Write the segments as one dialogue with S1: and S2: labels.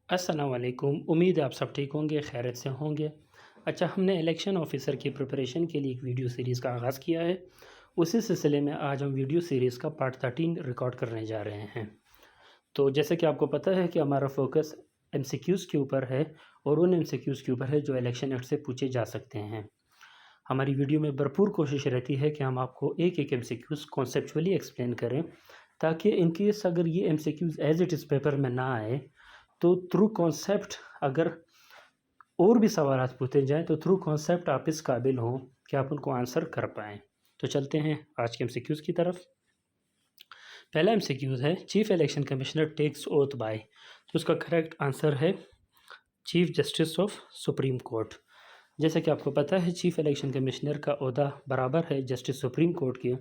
S1: السلام علیکم، امید ہے آپ سب ٹھیک ہوں گے، خیریت سے ہوں گے۔ اچھا، ہم نے الیکشن آفیسر کی پریپریشن کے لیے ایک ویڈیو سیریز کا آغاز کیا ہے۔ اسی سلسلے میں آج ہم ویڈیو سیریز کا پارٹ 13 ریکارڈ کرنے جا رہے ہیں۔ تو جیسے کہ آپ کو پتہ ہے کہ ہمارا فوکس ایم سی کیوز کے اوپر ہے، اور ان ایم سی کیوز کے اوپر ہے جو الیکشن ایکٹ سے پوچھے جا سکتے ہیں۔ ہماری ویڈیو میں بھرپور کوشش رہتی ہے کہ ہم آپ کو ایک ایک M C Qs conceptually explain کریں، تاکہ ان کیس اگر یہ M C Qs as it is paper میں نہ آئے تو تھرو کانسیپٹ اگر اور بھی سوالات پوچھے جائیں تو تھرو کانسیپٹ آپ اس قابل ہوں کہ آپ ان کو آنسر کر پائیں۔ تو چلتے ہیں آج کے ایم سی کیوز کی طرف۔ پہلا ایم سی کیوز ہے chief election commissioner takes oath by, تو اس کا کریکٹ آنسر ہے chief justice of supreme court. جیسا کہ آپ کو پتہ ہے چیف الیکشن کمشنر کا عہدہ برابر ہے جسٹس سپریم کورٹ کے،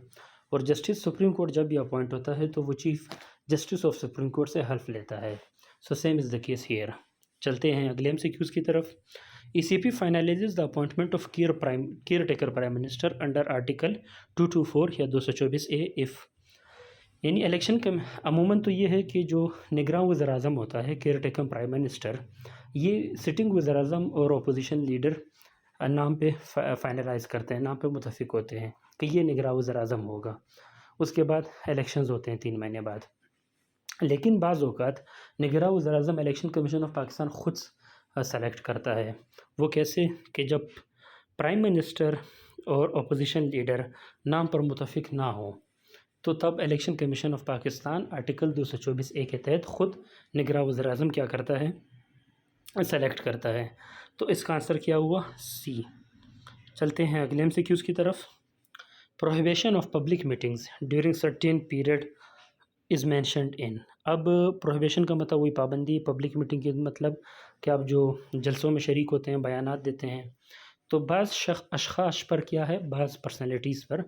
S1: اور جسٹس سپریم کورٹ جب بھی اپوائنٹ ہوتا ہے تو وہ chief justice of supreme court سے حلف لیتا ہے۔ So same is the case here. چلتے ہیں اگلے ایم سی کیوز کی طرف۔ E C P finalizes the appointment of caretaker prime minister under article 224 یا 224A اف، یعنی الیکشن کا عموماً تو یہ ہے کہ جو نگراں وزیر اعظم ہوتا ہے کیئر ٹیکر پرائم منسٹر، یہ سٹنگ وزیر اعظم اور اپوزیشن لیڈر نام پہ فائنلائز کرتے ہیں، نام پہ متفق ہوتے ہیں کہ یہ نگراں وزیر اعظم ہوگا۔ اس کے بعد الیکشنز ہوتے ہیں 3 مہینے بعد۔ لیکن بعض اوقات نگراں وزیر اعظم الیکشن کمیشن آف پاکستان خود سلیکٹ کرتا ہے۔ وہ کیسے کہ جب پرائم منسٹر اور اپوزیشن لیڈر نام پر متفق نہ ہوں تو تب election commission of Pakistan article 224A کے تحت خود نگراں وزیر اعظم کیا کرتا ہے، سلیکٹ کرتا ہے۔ تو اس کا آنسر کیا ہوا؟ سی۔ چلتے ہیں اگلے ایم سی کیوز کی طرف۔ Prohibition of public meetings during certain period is mentioned in. اب پروہیبیشن کا مطلب وہی پابندی، پبلک میٹنگ کی مطلب کہ آپ جو جلسوں میں شریک ہوتے ہیں، بیانات دیتے ہیں، تو بعض اشخاص پر کیا ہے، بعض پرسنالٹیز پر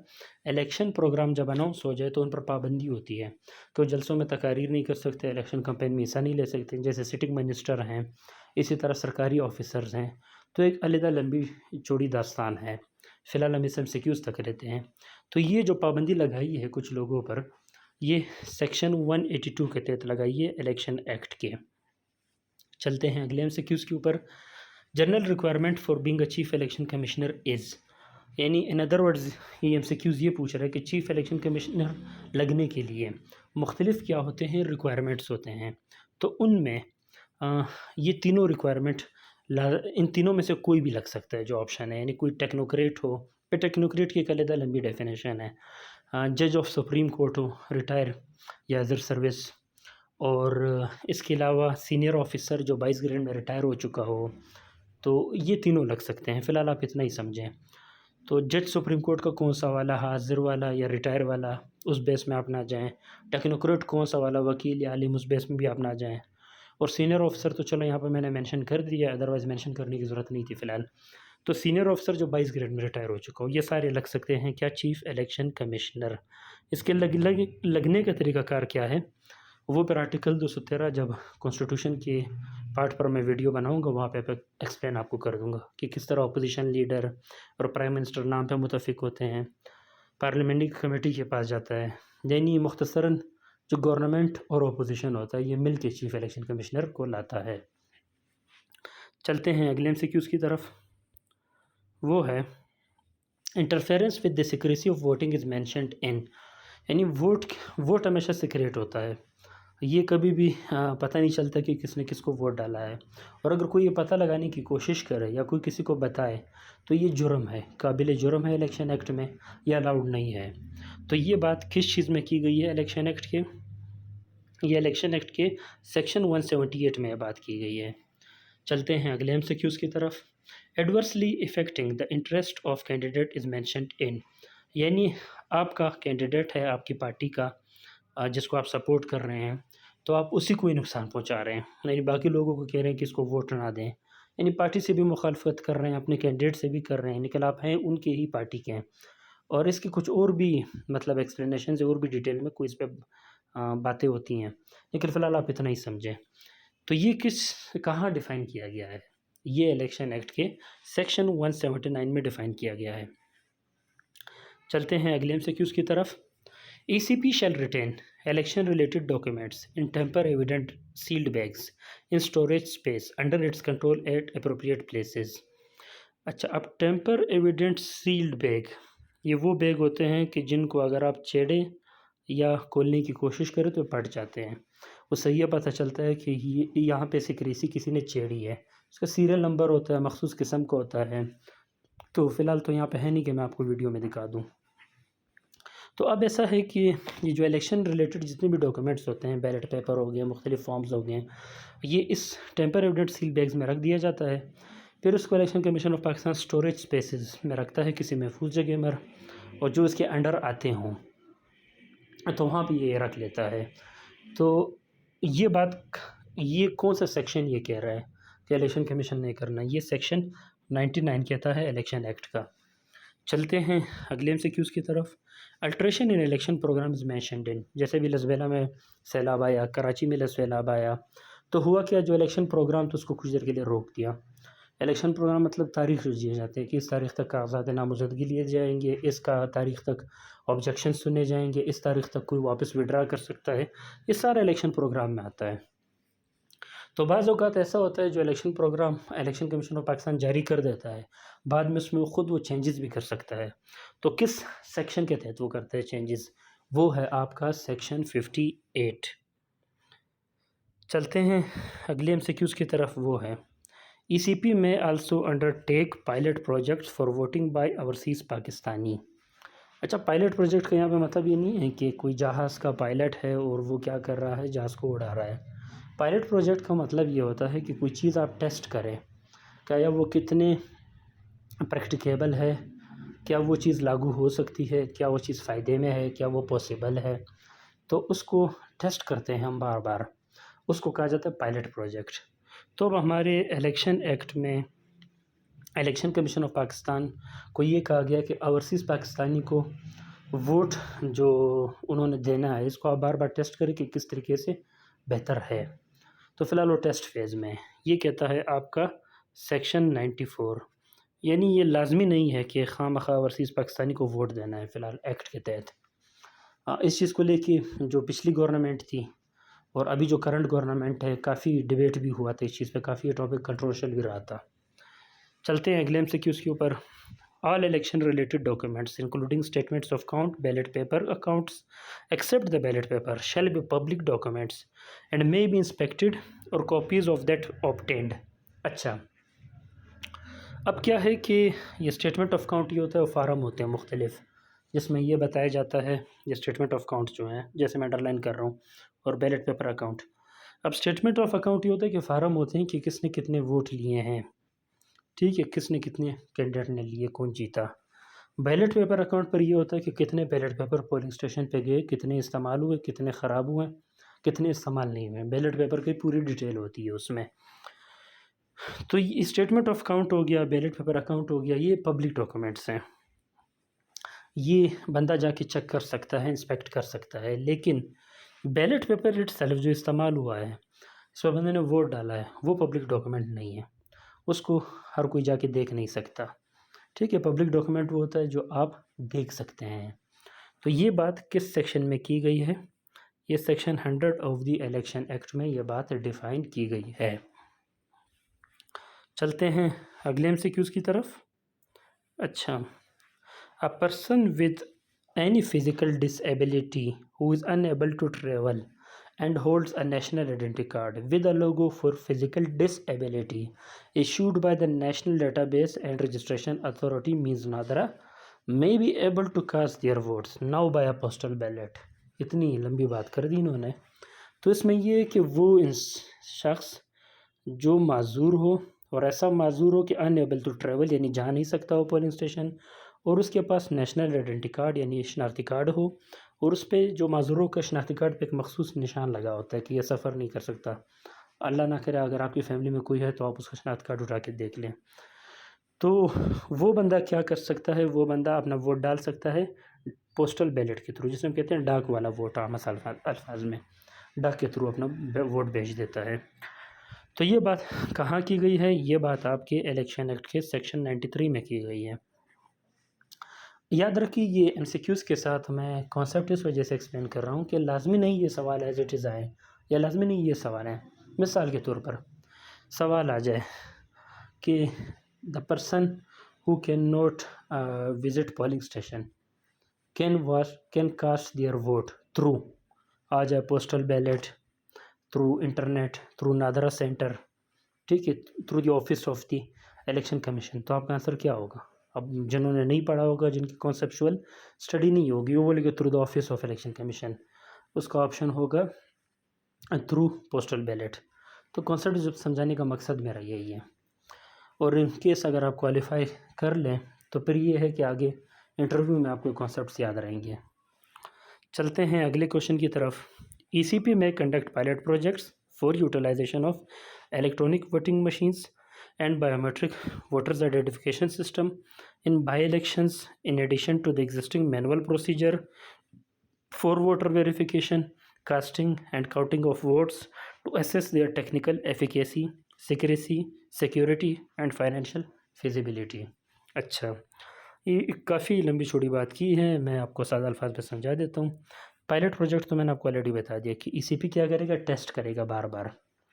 S1: الیکشن پروگرام جب اناؤنس ہو جائے تو ان پر پابندی ہوتی ہے کہ وہ جلسوں میں تقاریر نہیں کر سکتے، الیکشن کمپین میں حصہ نہیں لے سکتے، جیسے سٹنگ منسٹر ہیں، اسی طرح سرکاری آفیسرز ہیں۔ تو ایک علیحدہ لمبی چوڑی داستان ہے، فی الحال ہم اس ایم سی کیوز تک رہتے ہیں۔ تو یہ جو پابندی لگائی ہے کچھ لوگوں پر، یہ سیکشن 182 کے تحت لگائی ہے الیکشن ایکٹ کے۔ چلتے ہیں اگلے ایم سی کیوز کے اوپر۔ General requirement for being a chief election commissioner is, یعنی ان ادر ورڈز یہ ایم سی کیوز یہ پوچھ رہا ہے کہ چیف الیکشن کمشنر لگنے کے لیے مختلف کیا ہوتے ہیں، ریکوائرمنٹس ہوتے ہیں۔ تو ان میں یہ تینوں ریکوائرمنٹ، ان تینوں میں سے کوئی بھی لگ سکتا ہے جو آپشن ہے، یعنی کوئی ٹیکنوکریٹ ہو، ٹیکنوکریٹ کی ایک علیحدہ لمبی ڈیفینیشن ہے، جج of supreme court who, retire یا ازر سروس، اور اس کے علاوہ سینئر آفیسر جو 22 گریڈ میں ریٹائر ہو چکا ہو، تو یہ تینوں لگ سکتے ہیں۔ فی الحال آپ اتنا ہی سمجھیں۔ تو جج سپریم کورٹ کا کون سا والا، حاضر والا یا ریٹائر والا، اس بیس میں آپ نہ جائیں۔ ٹیکنوکریٹ کون سا والا، وکیل یا عالم، اس بیس میں بھی آپ نہ جائیں۔ اور سینئر آفیسر تو چلو یہاں پہ میں نے مینشن کر دیا، ادروائز مینشن کرنے کی ضرورت نہیں تھی فی الحال۔ تو سینئر آفیسر جو 22 گریڈ میں ریٹائر ہو چکا ہو، یہ سارے لگ سکتے ہیں کیا، چیف الیکشن کمشنر۔ اس کے لگنے کا طریقہ کار کیا ہے، وہ پھر آرٹیکل 213 جب کانسٹیٹیوشن کے پارٹ پر میں ویڈیو بناؤں گا وہاں پہ ایکسپلین آپ کو کر دوں گا کہ کس طرح اپوزیشن لیڈر اور پرائم منسٹر نام پہ متفق ہوتے ہیں، پارلیمنٹری کمیٹی کے پاس جاتا ہے، یعنی مختصراً جو گورنمنٹ اور اپوزیشن ہوتا ہے یہ مل کے چیف الیکشن کمشنر کو لاتا ہے۔ چلتے ہیں اگلے ایم سی کیوز کی طرف۔ وہ ہے interference with the secrecy of voting is mentioned in, یعنی ووٹ ہمیشہ سیکریٹ ہوتا ہے، یہ کبھی بھی پتہ نہیں چلتا کہ کس نے کس کو ووٹ ڈالا ہے، اور اگر کوئی یہ پتہ لگانے کی کوشش کرے یا کوئی کسی کو بتائے تو یہ جرم ہے، قابل جرم ہے الیکشن ایکٹ میں، یہ الاؤڈ نہیں ہے۔ تو یہ بات کس چیز میں کی گئی ہے الیکشن ایکٹ کے، یہ الیکشن ایکٹ کے سیکشن 178 میں بات کی گئی ہے۔ چلتے ہیں اگلے ایم سی کیوز کی طرف۔ Adversely affecting the interest of candidate is mentioned in, یعنی آپ کا کینڈیڈیٹ ہے آپ کی پارٹی کا، جس کو آپ سپورٹ کر رہے ہیں، تو آپ اسی کو ہی نقصان پہنچا رہے ہیں، یعنی باقی لوگوں کو کہہ رہے ہیں کہ اس کو ووٹ نہ دیں، یعنی پارٹی سے بھی مخالفت کر رہے ہیں، اپنے کینڈیڈیٹ سے بھی کر رہے ہیں، لیکن آپ ہیں ان کے ہی پارٹی کے ہیں۔ اور اس کی کچھ اور بھی مطلب ایکسپلینیشن سے اور بھی ڈیٹیل میں کوئی اس پہ باتیں ہوتی ہیں، لیکن فی الحال آپ اتنا ہی سمجھیں۔ تو یہ کہاں ڈیفائن کیا گیا ہے، یہ الیکشن ایکٹ کے سیکشن 179 میں ڈیفائن کیا گیا ہے۔ چلتے ہیں اگلے ایم سی کیوز کی طرف۔ E C P shell retain election related documents in tamper evident sealed bags in storage space under its control at appropriate places. اچھا، اب ٹیمپر ایویڈنٹ سیلڈ بیگ، یہ وہ بیگ ہوتے ہیں کہ جن کو اگر آپ چھیڑیں یا کھولنے کی کوشش کریں تو پھٹ جاتے ہیں. اس سے یہ پتہ چلتا ہے کہ یہاں پہ سیکریسی کسی نے چھیڑی ہے. اس کا سیریل نمبر ہوتا ہے، مخصوص قسم کا ہوتا ہے. تو فی الحال تو یہاں پہ ہے نہیں کہ میں آپ کو ویڈیو میں دکھا دوں. تو اب ایسا ہے کہ یہ جو الیکشن ریلیٹڈ جتنے بھی ڈاکومنٹس ہوتے ہیں، بیلٹ پیپر ہو گئے، مختلف فارمز ہو گئے، یہ اس ٹیمپر ایویڈنٹ سیل بیگز میں رکھ دیا جاتا ہے. پھر اس کو election commission of Pakistan storage spaces میں رکھتا ہے کسی محفوظ جگہ میں، اور جو اس کے انڈر آتے ہوں تو وہاں پہ یہ رکھ لیتا ہے. تو یہ بات، یہ کون سا سیکشن یہ کہہ رہا ہے کہ الیکشن کمیشن نہیں کرنا؟ یہ سیکشن 99 کہتا ہے الیکشن ایکٹ کا. چلتے ہیں اگلے MCQs کی طرف. Alteration in election programmes mentioned in, جیسے بھی لسبیلا میں سیلاب آیا، کراچی میں سیلاب آیا، تو ہوا کیا، جو الیکشن پروگرام تو اس کو کچھ دیر کے لیے روک دیا. الیکشن پروگرام مطلب تاریخ دیے جاتے ہیں کہ اس تاریخ تک کاغذات نامزدگی لیے جائیں گے، اس کا تاریخ تک آبجیکشن سنے جائیں گے، اس تاریخ تک کوئی واپس وڈرا کر سکتا ہے. یہ سارا الیکشن پروگرام میں آتا ہے. تو بعض اوقات ایسا ہوتا ہے جو election programme election commission of Pakistan جاری کر دیتا ہے، بعد میں اس میں خود وہ چینجز بھی کر سکتا ہے. تو کس سیکشن کے تحت وہ کرتا ہے چینجز؟ وہ ہے آپ کا سیکشن 58. چلتے ہیں اگلے MCQs کی طرف. وہ ہے ECP میں also under take pilot projects for voting by overseas Pakistani. اچھا، پائلٹ پروجیکٹ کا یہاں پہ مطلب یہ نہیں ہے کہ کوئی جہاز کا پائلٹ ہے اور وہ کیا کر رہا ہے، جہاز کو اڑا رہا ہے. پائلٹ پروجیکٹ کا مطلب یہ ہوتا ہے کہ کوئی چیز آپ ٹیسٹ کریں، کیا وہ کتنے پریکٹیکیبل ہے، کیا وہ چیز لاگو ہو سکتی ہے، کیا وہ چیز فائدے میں ہے، کیا وہ پاسبل ہے. تو اس کو ٹیسٹ کرتے ہیں ہم بار بار، اس کو کہا جاتا ہے پائلٹ پروجیکٹ. تو اب ہمارے الیکشن ایکٹ میں الیکشن کمیشن آف پاکستان کو یہ کہا گیا کہ اوورسیز پاکستانی کو ووٹ جو انہوں نے دینا ہے، اس کو آپ بار بار ٹیسٹ کریں کہ کس طریقے سے بہتر ہے. تو فی الحال وہ ٹیسٹ فیز میں یہ کہتا ہے آپ کا سیکشن 94. یعنی یہ لازمی نہیں ہے کہ خواہ مخواہ اوورسیز پاکستانی کو ووٹ دینا ہے فی الحال ایکٹ کے تحت. اس چیز کو لے کے جو پچھلی گورنمنٹ تھی اور ابھی جو کرنٹ گورنمنٹ ہے، کافی ڈیبیٹ بھی ہوا تھا اس چیز پہ، کافی ٹاپک کنٹروورشل بھی رہا تھا. چلتے ہیں اگلے MCQs کے اوپر. All election related documents including statements of count, ballot paper accounts except the ballot paper shall be public documents and may be inspected اور کاپیز آف دیٹ obtained. اچھا، اب کیا ہے کہ یہ اسٹیٹمنٹ آف کاؤنٹ یہ ہوتا ہے، وہ فارم ہوتے ہیں مختلف جس میں یہ بتایا جاتا ہے، یہ اسٹیٹمنٹ آف کاؤنٹ جو ہیں جیسے میں انڈر لائن کر رہا ہوں، اور بیلٹ پیپر اکاؤنٹ. اب اسٹیٹمنٹ آف اکاؤنٹ یہ ہوتا ہے کہ فارم ہوتے ہیں کہ کس نے کتنے ووٹ لیے ہیں، ٹھیک ہے، کس نے کتنے کینڈیڈیٹ نے لیے، کون جیتا. بیلٹ پیپر اکاؤنٹ پر یہ ہوتا ہے کہ کتنے بیلٹ پیپر پولنگ اسٹیشن پہ گئے، کتنے استعمال ہوئے، کتنے خراب ہوئے، کتنے استعمال نہیں ہوئے. بیلٹ پیپر کی پوری ڈیٹیل ہوتی ہے اس میں. تو یہ اسٹیٹمنٹ آف اکاؤنٹ ہو گیا، بیلٹ پیپر اکاؤنٹ ہو گیا، یہ پبلک ڈاکومنٹس ہیں، یہ بندہ جا کے چیک کر سکتا ہے، انسپیکٹ کر سکتا ہے. لیکن بیلٹ پیپر اٹ سیلف جو استعمال ہوا ہے، اس پر بندے نے ووٹ ڈالا ہے، وہ پبلک ڈاکومنٹ نہیں ہے، اس کو ہر کوئی جا کے دیکھ نہیں سکتا. ٹھیک ہے، پبلک ڈاکومنٹ وہ ہوتا ہے جو آپ دیکھ سکتے ہیں. تو یہ بات کس سیکشن میں کی گئی ہے؟ یہ section 100 of the election act میں یہ بات ڈیفائن کی گئی ہے. چلتے ہیں اگلے MCQs کی طرف. اچھا، a person with any physical disability who is unable to travel and holds a national identity card with a logo for physical disability issued by the National Database and Registration Authority means Nadra may be able to cast their votes now by a postal ballot. اتنی لمبی بات کر دی انہوں نے. تو اس میں یہ ہے کہ وہ شخص جو معذور ہو، اور ایسا معذور ہو کہ unable to travel یعنی جا نہیں سکتا ہو پولنگ اسٹیشن، اور اس کے پاس نیشنل آئیڈینٹی کارڈ یعنی شناختی کارڈ ہو، اور اس پہ جو معذوروں کا شناختی کارڈ پہ ایک مخصوص نشان لگا ہوتا ہے کہ یہ سفر نہیں کر سکتا. اللہ نہ کرے اگر آپ کی فیملی میں کوئی ہے تو آپ اس کا شناختی کارڈ اٹھا کے دیکھ لیں. تو وہ بندہ کیا کر سکتا ہے؟ وہ بندہ اپنا ووٹ ڈال سکتا ہے پوسٹل بیلٹ کے تھرو، جسے ہم کہتے ہیں ڈاک والا ووٹ، عام الفاظ میں ڈاک کے تھرو اپنا ووٹ بھیج دیتا ہے. تو یہ بات کہاں کی گئی ہے؟ یہ بات آپ کے الیکشن ایکٹ کے سیکشن 93 میں کی گئی ہے. یاد رکھیے یہ ایم سی کیوز کے ساتھ میں کانسیپٹ اس وجہ سے ایکسپلین کر رہا ہوں کہ لازمی نہیں یہ سوال ایز اٹ از آئے، یا لازمی نہیں یہ سوال ہے۔ مثال کے طور پر سوال آ جائے کہ the person who can not visit polling station can cast their vote through, آ جائے postal ballot, through internet, through NADRA centre, ٹھیک ہے، through the office of the election commission, تو آپ کا آنسر کیا ہوگا؟ اب جنہوں نے نہیں پڑھا ہوگا، جن کی کانسیپچول اسٹڈی نہیں ہوگی، وہ بولے گا through the office of election commission, اس کا آپشن ہوگا تھرو پوسٹل بیلٹ۔ تو کانسیپٹ سمجھانے کا مقصد میرا یہی ہے، اور ان کیس اگر آپ کوالیفائی کر لیں تو پھر یہ ہے کہ آگے انٹرویو میں آپ کو کانسیپٹس یاد رہیں گے۔ چلتے ہیں اگلے کوشچن کی طرف۔ ای سی پی میں conduct pilot projects for utilisation of electronic voting machines and biometric voters identification system in by-elections in addition to the existing manual procedure for voter verification, casting and counting of votes to assess their technical efficacy, secrecy, security and financial feasibility۔ اچھا، یہ کافی لمبی چھوٹی بات کی ہے، میں آپ کو سادہ الفاظ میں سمجھا دیتا ہوں۔ پائلٹ پروجیکٹ تو میں نے آپ کو آلریڈی بتا دیا کہ ای سی پی کیا کرے گا، ٹیسٹ کرے گا بار بار،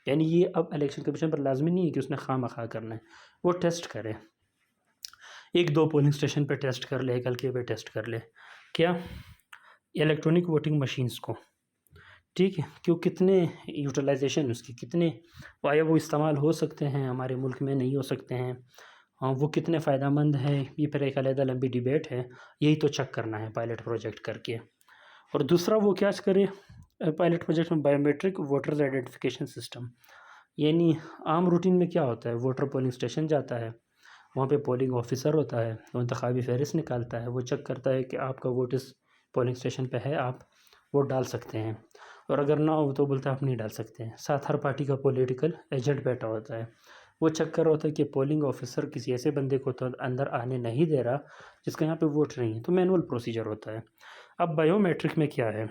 S1: یعنی یہ اب الیکشن کمیشن پر لازمی نہیں ہے کہ اس نے خواہ مخواہ کرنا ہے، وہ ٹیسٹ کرے، ایک دو پولنگ اسٹیشن پہ ٹیسٹ کر لے، ایک ہلکے پہ ٹیسٹ کر لے، کیا الیکٹرانک ووٹنگ مشینز کو، ٹھیک ہے، کہ وہ کتنے یوٹیلائزیشن اس کی کتنے، آیا وہ استعمال ہو سکتے ہیں ہمارے ملک میں، نہیں ہو سکتے ہیں، وہ کتنے فائدہ مند ہیں، یہ پھر ایک علیحدہ لمبی ڈیبیٹ ہے، یہی تو چیک کرنا ہے پائلٹ پروجیکٹ کر کے۔ اور دوسرا وہ کیا کرے پائلٹ پروجیکٹ میں، بایومیٹرک ووٹرز آئیڈینٹیفیکیشن سسٹم، یعنی عام روٹین میں کیا ہوتا ہے، ووٹر پولنگ اسٹیشن جاتا ہے، وہاں پہ پولنگ آفیسر ہوتا ہے، وہ انتخابی فہرست نکالتا ہے، وہ چیک کرتا ہے کہ آپ کا ووٹ اس پولنگ اسٹیشن پہ ہے، آپ ووٹ ڈال سکتے ہیں، اور اگر نہ ہو تو بولتا ہے آپ نہیں ڈال سکتے ہیں۔ ساتھ ہر پارٹی کا پولیٹیکل ایجنٹ بیٹھا ہوتا ہے، وہ چیک کر رہا ہوتا ہے کہ پولنگ آفیسر کسی ایسے بندے کو تو اندر آنے نہیں دے رہا جس کا یہاں پہ ووٹ نہیں ہے، تو مینول پروسیجر ہوتا ہے۔ اب بایو میٹرک میں کیا ہے،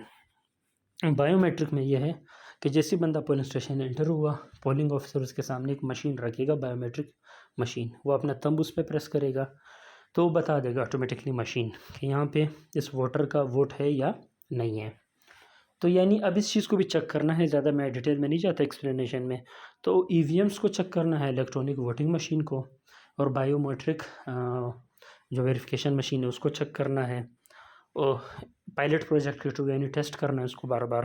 S1: بایو میٹرک میں یہ ہے کہ جیسے بندہ پولنگ اسٹیشن انٹر ہوا، پولنگ آفیسر اس کے سامنے ایک مشین رکھے گا، بایو میٹرک مشین، وہ اپنا تھمب اس پہ پریس کرے گا تو وہ بتا دے گا آٹومیٹکلی مشین کہ یہاں پہ اس ووٹر کا ووٹ ہے یا نہیں ہے۔ تو یعنی اب اس چیز کو بھی چیک کرنا ہے، زیادہ میں ڈیٹیل میں نہیں جاتا ایکسپلینیشن میں، تو ای وی ایمس کو چیک کرنا ہے، الیکٹرانک ووٹنگ مشین کو، اور بایو میٹرک جو ویریفیکیشن مشین ہے اس کو چیک کرنا ہے، اور پائلٹ پروجیکٹ کے تھرو یعنی ٹیسٹ کرنا ہے اس کو بار بار،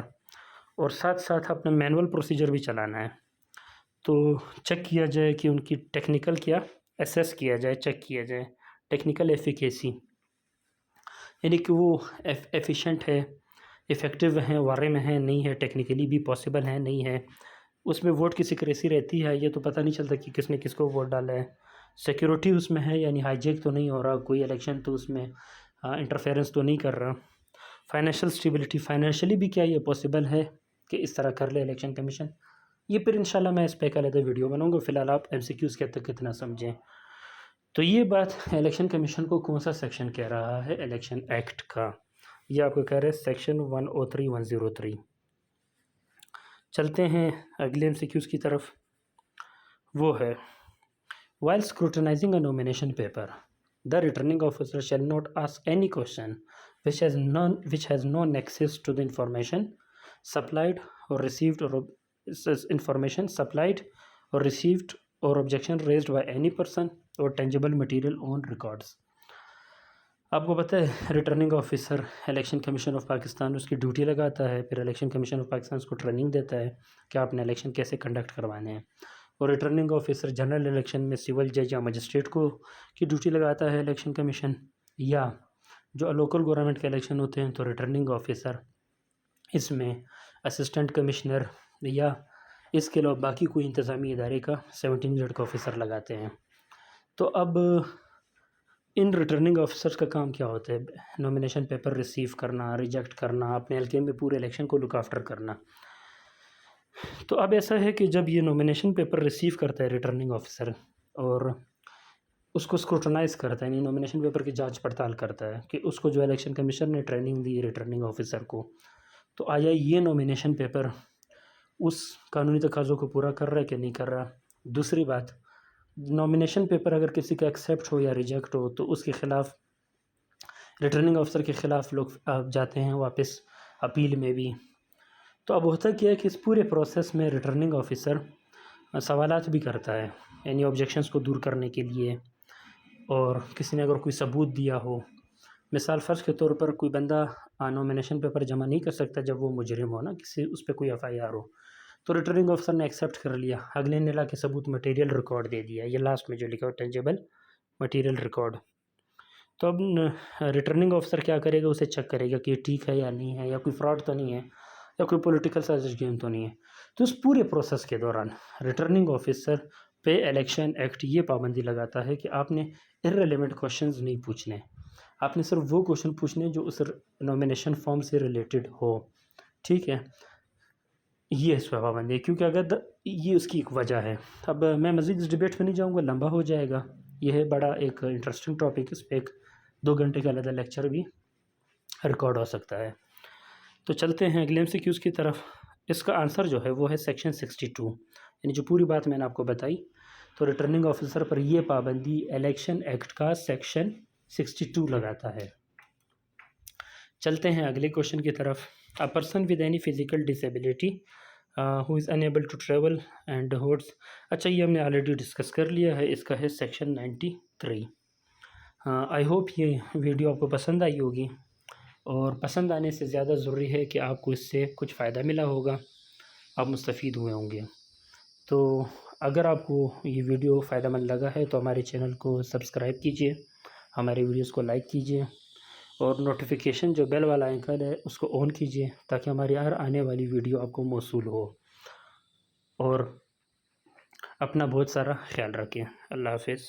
S1: اور ساتھ ساتھ اپنا مینول پروسیجر بھی چلانا ہے، تو چیک کیا جائے کہ ان کی ٹیکنیکل کیا ایسیس کیا جائے، چیک کیا جائے ٹیکنیکل ایفیکیسی، یعنی کہ وہ ایفیشینٹ ہے، افیکٹو ہیں، وارے میں ہے نہیں ہے، ٹیکنیکلی بھی پاسبل ہے نہیں ہے، اس میں ووٹ کی سیکریسی رہتی ہے، یہ تو پتہ نہیں چلتا کہ کس نے کس کو ووٹ ڈالا ہے، سیکیورٹی اس میں ہے، یعنی ہائی جیک تو نہیں ہو رہا، کوئی الیکشن تو اس میں انٹرفیرنس تو نہیں کر رہا، فائنینشیل اسٹیبلٹی، فائنینشلی بھی کیا یہ پاسبل ہے کہ اس طرح کر لے الیکشن کمیشن، یہ پھر انشاءاللہ میں اس پہ ایک علیحدہ ویڈیو بناؤں گا، فی الحال آپ ایم سی کیوز کے حد تک کتنا سمجھیں۔ تو یہ بات الیکشن کمیشن کو کون سا سیکشن کہہ رہا ہے الیکشن ایکٹ کا، یہ آپ کو کہہ رہے ہیں سیکشن 103(103). چلتے ہیں اگلے ایم سی کیوز کی طرف، وہ ہے while scrutinizing a nomination paper the returning officer shall not ask any question which has no nexus to the information supplied or received or objection raised by any person or tangible material on records۔ آپ کو پتہ ہے returning officer election commission of Pakistan اس کی duty لگاتا ہے، پھر election commission of Pakistan اس کو ٹریننگ دیتا ہے کہ آپ نے الیکشن کیسے کنڈکٹ کروانے ہیں، اور ریٹرننگ آفیسر جنرل الیکشن میں سول جج یا مجسٹریٹ کو کی ڈیوٹی لگاتا ہے الیکشن کمیشن، یا جو لوکل گورنمنٹ کے الیکشن ہوتے ہیں تو ریٹرننگ آفیسر اس میں اسسٹنٹ کمشنر یا اس کے علاوہ باقی کوئی انتظامی ادارے کا 17 گریڈ کا آفیسر لگاتے ہیں۔ تو اب ان ریٹرننگ آفیسرز کا کام کیا ہوتا ہے، نومینیشن پیپر ریسیو کرنا، ریجیکٹ کرنا، اپنے حلقے میں پورے الیکشن کو لک آفٹر کرنا۔ تو اب ایسا ہے کہ جب یہ نومینیشن پیپر ریسیو کرتا ہے ریٹرننگ آفیسر اور اس کو اسکروٹنائز کرتا ہے، یعنی نومینیشن پیپر کی جانچ پڑتال کرتا ہے کہ اس کو جو الیکشن کمیشن نے ٹریننگ دی ریٹرننگ آفیسر کو، تو آیا یہ نومینیشن پیپر اس قانونی تقاضوں کو پورا کر رہا ہے کہ نہیں کر رہا۔ دوسری بات، نومینیشن پیپر اگر کسی کا ایکسیپٹ ہو یا ریجیکٹ ہو تو اس کے خلاف ریٹرننگ آفیسر کے خلاف لوگ آپ جاتے ہیں واپس اپیل میں بھی. تو اب ہوتا کیا ہے کہ اس پورے پروسیس میں ریٹرننگ آفیسر سوالات بھی کرتا ہے، یعنی آبجیکشنز کو دور کرنے کے لیے. اور کسی نے اگر کوئی ثبوت دیا ہو، مثال فرض کے طور پر کوئی بندہ نومینیشن پیپر جمع نہیں کر سکتا جب وہ مجرم ہو نا، کسی اس پہ کوئی FIR ہو، تو ریٹرننگ آفیسر نے ایکسیپٹ کر لیا، اگلے نے لا کے ثبوت مٹیریل ریکارڈ دے دیا، یہ لاسٹ میں جو لکھا ہو ٹینجیبل مٹیریل ریکارڈ. تو اب ریٹرننگ آفیسر کیا کرے گا، اسے چیک کرے گا کہ یہ ٹھیک ہے یا نہیں ہے، یا کوئی فراڈ تو نہیں ہے، یا کوئی پولیٹیکل سازش گیم تو نہیں ہے. تو اس پورے پروسیس کے دوران ریٹرننگ آفیسر پہ الیکشن ایکٹ یہ پابندی لگاتا ہے کہ آپ نے ارریلیونٹ کوشچنز نہیں پوچھنے، آپ نے صرف وہ کوشچن پوچھنے جو اس نومینیشن فارم سے ریلیٹڈ ہو. ٹھیک ہے، یہ اس پہ پابندی ہے، کیونکہ اگر یہ اس کی ایک وجہ ہے. اب میں مزید اس ڈبیٹ میں نہیں جاؤں گا، لمبا ہو جائے گا. یہ ہے بڑا ایک انٹرسٹنگ ٹاپک، اس پہ ایک 2 گھنٹے کا علیحدہ لیکچر بھی ریکارڈ ہو سکتا ہے. تو چلتے ہیں اگلے MCQs کی طرف. اس کا آنسر جو ہے وہ ہے سیکشن 62، یعنی جو پوری بات میں نے آپ کو بتائی. تو ریٹرننگ آفیسر پر یہ پابندی الیکشن ایکٹ کا سیکشن 62 لگاتا ہے. چلتے ہیں اگلے کوشچن کی طرف. A person with any physical disability who is unable to travel and holds. اچھا یہ ہم نے آلریڈی ڈسکس کر لیا ہے، اس کا ہے سیکشن 93. آئی ہوپ یہ ویڈیو آپ کو پسند آئی ہوگی، اور پسند آنے سے زیادہ ضروری ہے کہ آپ کو اس سے کچھ فائدہ ملا ہوگا، آپ مستفید ہوئے ہوں گے. تو اگر آپ کو یہ ویڈیو فائدہ مند لگا ہے تو ہمارے چینل کو سبسکرائب کیجئے، ہمارے ویڈیوز کو لائک کیجئے، اور نوٹیفیکیشن جو بیل والا آئیکن ہے اس کو آن کیجئے تاکہ ہماری ہر آنے والی ویڈیو آپ کو موصول ہو. اور اپنا بہت سارا خیال رکھیں. اللہ حافظ.